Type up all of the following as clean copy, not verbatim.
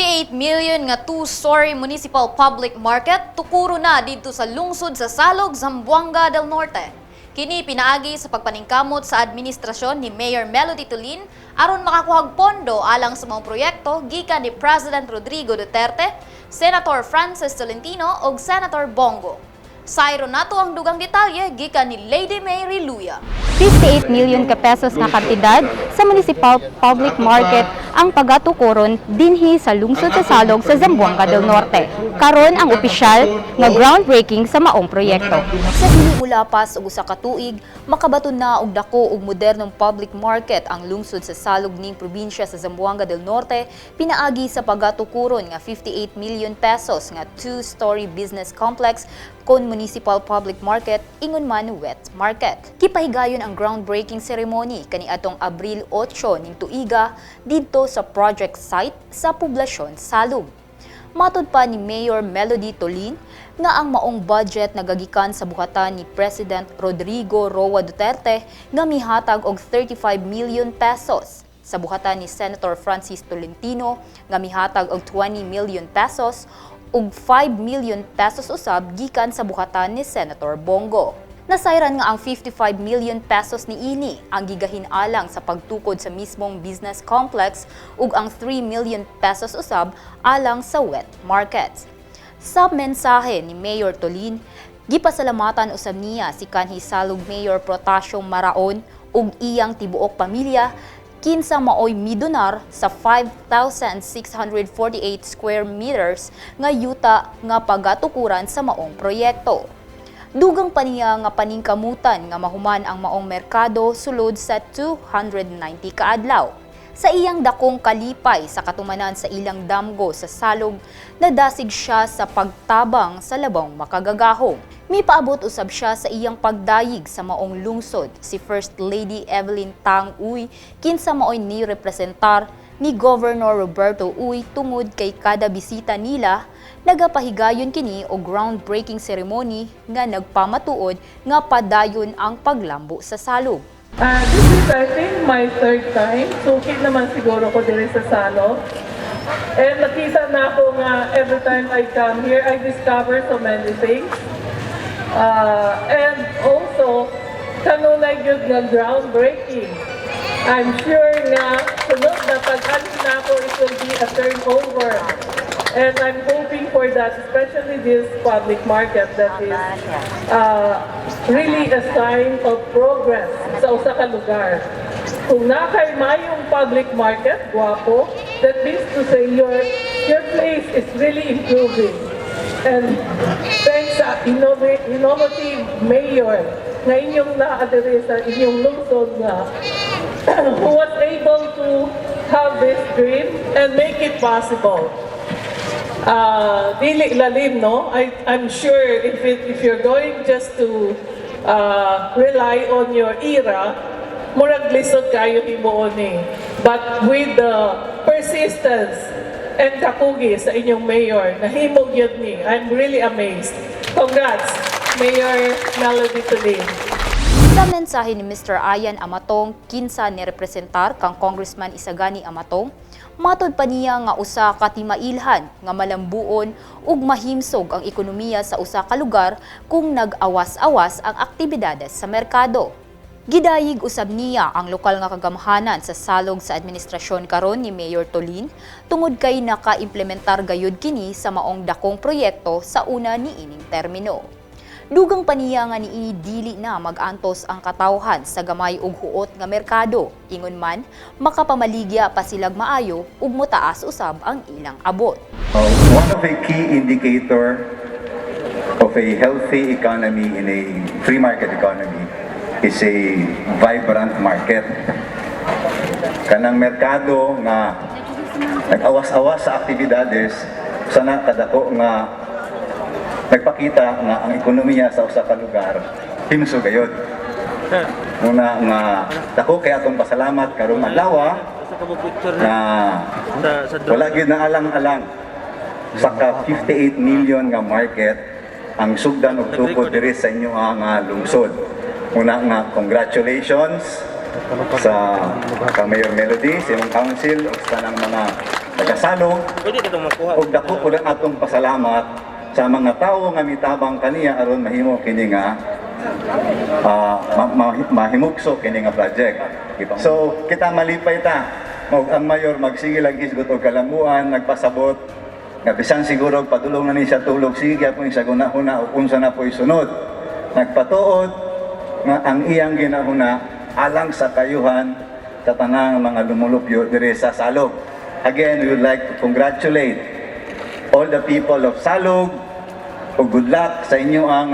58 million nga two-story municipal public market tukuro na dito sa lungsod sa Salug, Zamboanga del Norte. Kini pinaagi sa pagpaningkamot sa administrasyon ni Mayor Melodie Tolin aron makakuhag pondo alang sa mga proyekto gikan ni President Rodrigo Duterte, Senator Francis Tolentino ug Senator Bong Go. Sayro nato ang dugang detalye gikan ni Lady Mary Luya. 58 million ka pesos nga kantidad sa municipal public market ang pagatukuron dinhi sa lungsod sa Salug sa Zamboanga del Norte. Karon ang opisyal nga groundbreaking sa maong proyekto. Sa dili mulapas ug usa ka tuig, makabaton na og dako ug modernong public market ang lungsod sa Salug ning probinsya sa Zamboanga del Norte pinaagi sa pagatukuron nga 58 million pesos nga two-story business complex kon municipal public market ingon man wet market. Gipahigayon ang groundbreaking ceremony kaniadtong Abril 8 ning tuiga didto sa project site sa Poblacion, Salug. Matud pa ni Mayor Melodie Tolin nga ang maong budget nagagikan sa buhatan ni President Rodrigo Roa Duterte nga mihatag og 35 million pesos. Sa buhatan ni Senator Francis Tolentino nga mihatag og 20 million pesos ug 5 million pesos usab gikan sa buhatan ni Senator Bong Go. Nasayran nga ang 55 million pesos ni ini ang gigahinalang sa pagtukod sa mismong business complex ug ang 3 million pesos usab alang sa wet markets. Sa mensahe ni Mayor Tolin, gipasalamatan usab niya si kanhi Salug Mayor Protasio Maraon ug iyang tibuok pamilya kinsa maoy midonar sa 5,648 square meters nga yuta nga pagatukuran sa maong proyekto. Dugang pa niya nga paningkamutan nga mahuman ang maong merkado sulod sa 290 kaadlaw. Sa iyang dakong kalipay sa katumanan sa ilang damgo sa Salug, nadasig siya sa pagtabang sa labang makagagahong. Mipaabot usab siya sa iyang pagdayig sa maong lungsod si First Lady Evelyn Tang Uy kinsa maoy ni representar ni Governor Roberto Uy tungod kay kada bisita nila nagapahigayon kini og groundbreaking ceremony nga nagpamatuod nga padayon ang paglambo sa Salug. This is I think my third time. Sukid naman siguro ko diri sa Salug. And nakita na ako nga every time I come here, I discover so many things. And also, kanunay yun nga groundbreaking. I'm sure nga sunod na pag-alis na ako, it will be a turnover. And I'm hoping for that, especially this public market that is really a sign of progress sa usa ka lugar. Kung nakay mayong public market, guwapo, that means to say your place is really improving. And thanks sa innovative mayor na inyong na-adere sa inyong lungsod na who was able to have this dream and make it possible. Dili lalim, no? I'm sure if you're going just to rely on your era, murag lisod kayo himuon ni. But with the persistence and kakugi sa inyong mayor, nahimog yun ni. I'm really amazed. Congrats, Mayor Melodie Tolin. Sa mensahe ni Mr. Ayan Amatong, kinsa ni representar kang Congressman Isagani Amatong, matod pa niya nga usa ka timailhan nga malambuon ug mahimsog ang ekonomiya sa usa ka lugar kung nag-awas-awas ang aktibidades sa merkado. Gidayig usab niya ang lokal nga kagamhanan sa Salug sa administrasyon karon ni Mayor Tolin tungod kay naka-implementar gayud kini sa maong dakong proyekto sa una niining termino. Dugang pa niya nga niini dili na mag-antos ang katawhan sa gamay ug huot nga merkado, ingon man makapamaligya pa silag maayo ug motaas usab ang ilang abot. One of the key indicator of a healthy economy in a free market economy is a vibrant market. Kanang merkado nga nag-awas-awas sa aktibidades sana kadako nga nagpakita nga ang ekonomiya sa usa ka lugar himsog gayud. Una nga dako kay atong pasalamat karong adlaw na wala gyud na alang-alang sa ka 58 million nga market ang sugdan og tukod diri sa inyo nga lungsod. Una nga congratulations sa Mayor Melodie, sa imong council, o sa tanang mga taga-Salug, ug dako po lang atong pasalamat sa mga tawo nga mitabang kaniya aron mahimo kini nga mahimugso kini nga project. So kita malipay ta, ang mayor magsige lang isgot og kalamuan, nagpasabot nga bisan siguro padulong na ni siya tulog, sige po sa gunahuna o unsa na po isunod. Nagpatuod nga ang iyang ginahuna alang sa kayuhan sa tanang mga lumulupyo dire sa Salug. Again, we would like to congratulate all the people of Salug o good luck sa inyo ang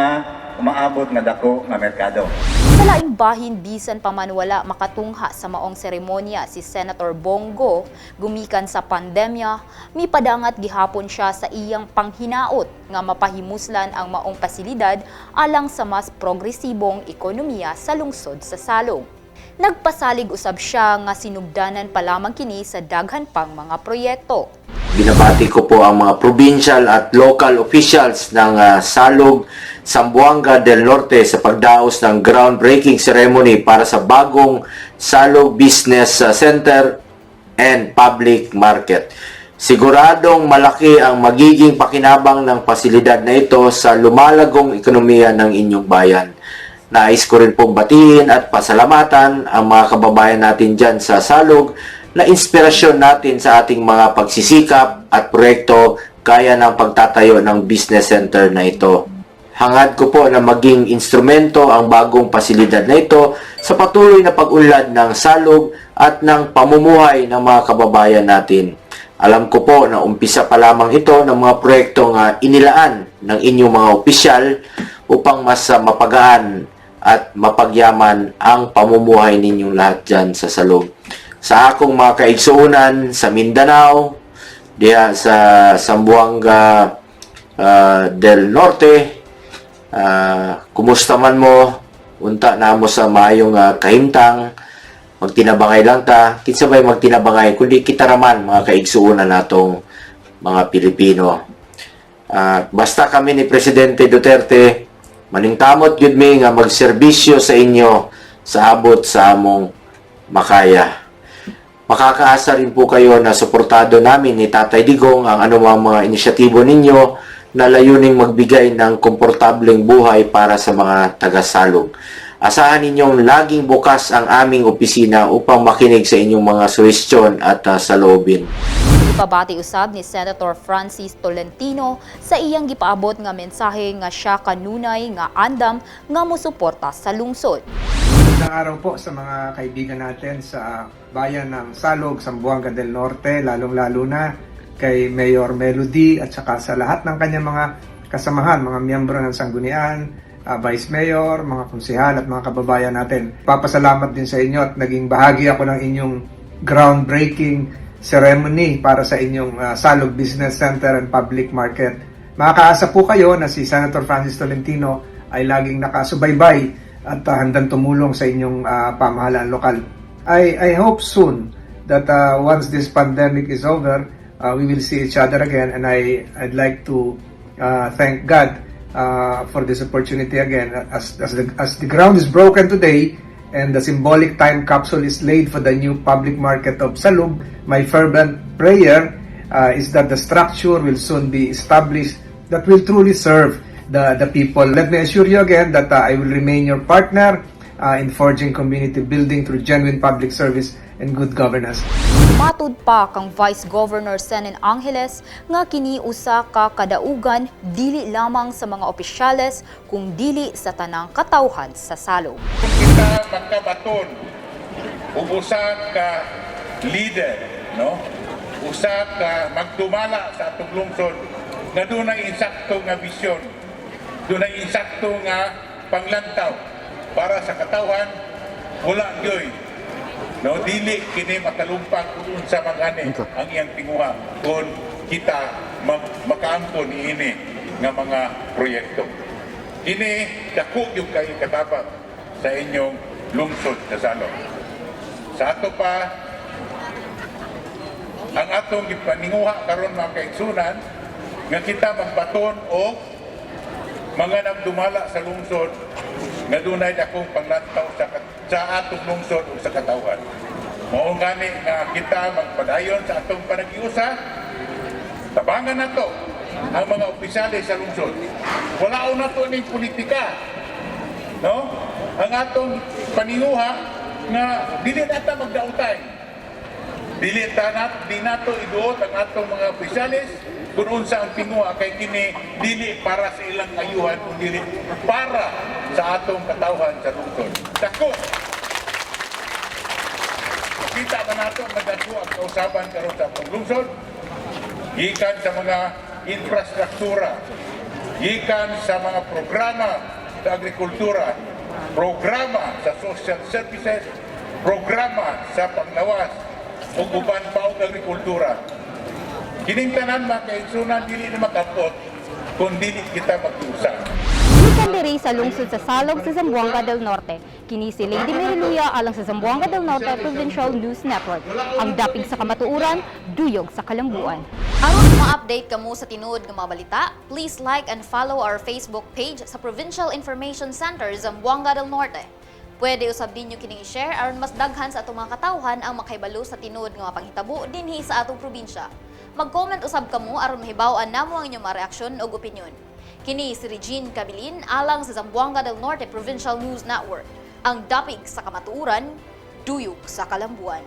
umaabot na dako nga merkado. Sa laing bahin bisan pa man wala makatungha sa maong seremonya si Senator Bong Go, gumikan sa pandemya, mipadangat gihapon siya sa iyang panghinaot nga mapahimuslan ang maong pasilidad alang sa mas progresibong ekonomiya sa lungsod sa Salug. Nagpasalig usab siya nga sinugdanan pa lamang kini sa daghan pang mga proyekto. Binabati ko po ang mga provincial at local officials ng Salug, Zamboanga del Norte sa pagdaos ng groundbreaking ceremony para sa bagong Salug Business Center and Public Market. Siguradong malaki ang magiging pakinabang ng pasilidad na ito sa lumalagong ekonomiya ng inyong bayan. Nais ko rin pong batiin at pasalamatan ang mga kababayan natin dyan sa Salug na inspirasyon natin sa ating mga pagsisikap at proyekto gaya ng pagtatayo ng business center na ito. Hangad ko po na maging instrumento ang bagong pasilidad na ito sa patuloy na pag-unlad ng Salug at ng pamumuhay ng mga kababayan natin. Alam ko po na umpisa pa lamang ito ng mga proyektong inilaan ng inyong mga opisyal upang mas mapagaan at mapagyaman ang pamumuhay ninyong lahat dyan sa Salug. Sa akong mga kaigsuunan sa Mindanao, diya sa Zamboanga del Norte, kumusta man mo, unta na mo sa maayong kahimtang, magtinabangay lang ta, kinsabay magtinabangay, kundi kita raman mga kaigsuunan natong mga Pilipino. Basta kami ni Presidente Duterte, maningkamot yun mi nga magserbisyo sa inyo sa abot sa among makaya. Makakaasa rin po kayo na suportado namin ni Tatay Digong ang anumang mga inisyatibo ninyo na layuning magbigay ng komportableng buhay para sa mga taga-Salug. Asahan ninyong laging bukas ang aming opisina upang makinig sa inyong mga suhestyon at saloobin. Ipabati usab ni Senator Francis Tolentino sa iyang gipaabot nga mensahe nga siya kanunay nga andam nga mosuporta sa lungsod. Magandang araw po sa mga kaibigan natin sa bayan ng Salug, Zamboanga del Norte, lalong-lalo na kay Mayor Melodie at saka sa lahat ng kanyang mga kasamahan, mga miyembro ng Sanggunian, Vice Mayor, mga konsehal at mga kababayan natin. Papasalamat din sa inyo at naging bahagi ako ng inyong groundbreaking ceremony para sa inyong Salug Business Center and Public Market. Makakaasa po kayo na si Senator Francis Tolentino ay laging nakasubaybay at handang tumulong sa inyong pamahalaan lokal. I hope soon that once this pandemic is over, we will see each other again, and I'd like to thank God for this opportunity again. As the ground is broken today, and the symbolic time capsule is laid for the new public market of Salug, my fervent prayer is that the structure will soon be established that will truly serve the people. Let me assure you again that I will remain your partner in forging community building through genuine public service and good governance. Matud pa kang Vice Governor Senen Angeles nga kini usa ka kadaugan dili lamang sa mga opisyales kung dili sa tanang katawhan sa Salug. Kita makabaton ug usa ka leader, no? Usa ka magdumala sa atong lungsod nga dunay insakto nga visyon, dunay insakto nga panglantaw para sa katawhan. Wala gyoy, no, dili kini makalumpang kung sa magani ang iyang tinguha kung kita makaangkon niini nga mga proyekto. Ini dako yung kay katabang sa inyong lungsod sa Salug. Sa ato pa ang atong gipaninguha karon mga kaigsunan nga kita magbaton og mga nagdumala sa lungsod nga dunay dakong panglantaw sa atong lungsod o sa katawhan. Mao gani nga kita magpadayon sa atong panagiusa. Tabangan na to ang mga opisyales sa lungsod. Wala na to ning politika. No? Ang atong paninguha nga dili nata magdautay. Di nato iduot ang atong mga opisyales kung unsa ang pinguha kay kini dili para sa ilang ayuhan kundi para sa atong katawhan sa lungsod. Dako. Kita na nato madako ang kausaban karon sa atong lungsod. Gikan sa mga infrastruktura, gikan sa mga programa sa agrikultura, programa sa social services, programa sa panglawas ug uban pa og agrikultura. Kining tanan makaigsunan dili na makapot kung dili kita magtusa. Gikan diri sa lungsod sa Salug sa Zamboanga del Norte, kini si Lady Mariluya alang sa Zamboanga del Norte Provincial News Network. Ang dapig sa kamatuuran, duyog sa kalambuan. Aron ma-update kamo sa tinuod nga mga balita, please like and follow our Facebook page sa Provincial Information Center Zamboanga del Norte. Pwede usab ninyo kining i-share aron mas daghan sa atong mga katawhan ang makahibalo sa tinuod nga mga panghitabo dinhi sa atong probinsya. Mag-comment usab kamo aron mahibaw-an namo ang inyong mga reaksyon ug opinyon. Kini si Regine Cabilin alang sa Zamboanga del Norte Provincial News Network. Ang dapig sa kamatuuran, duyog sa kalambuan.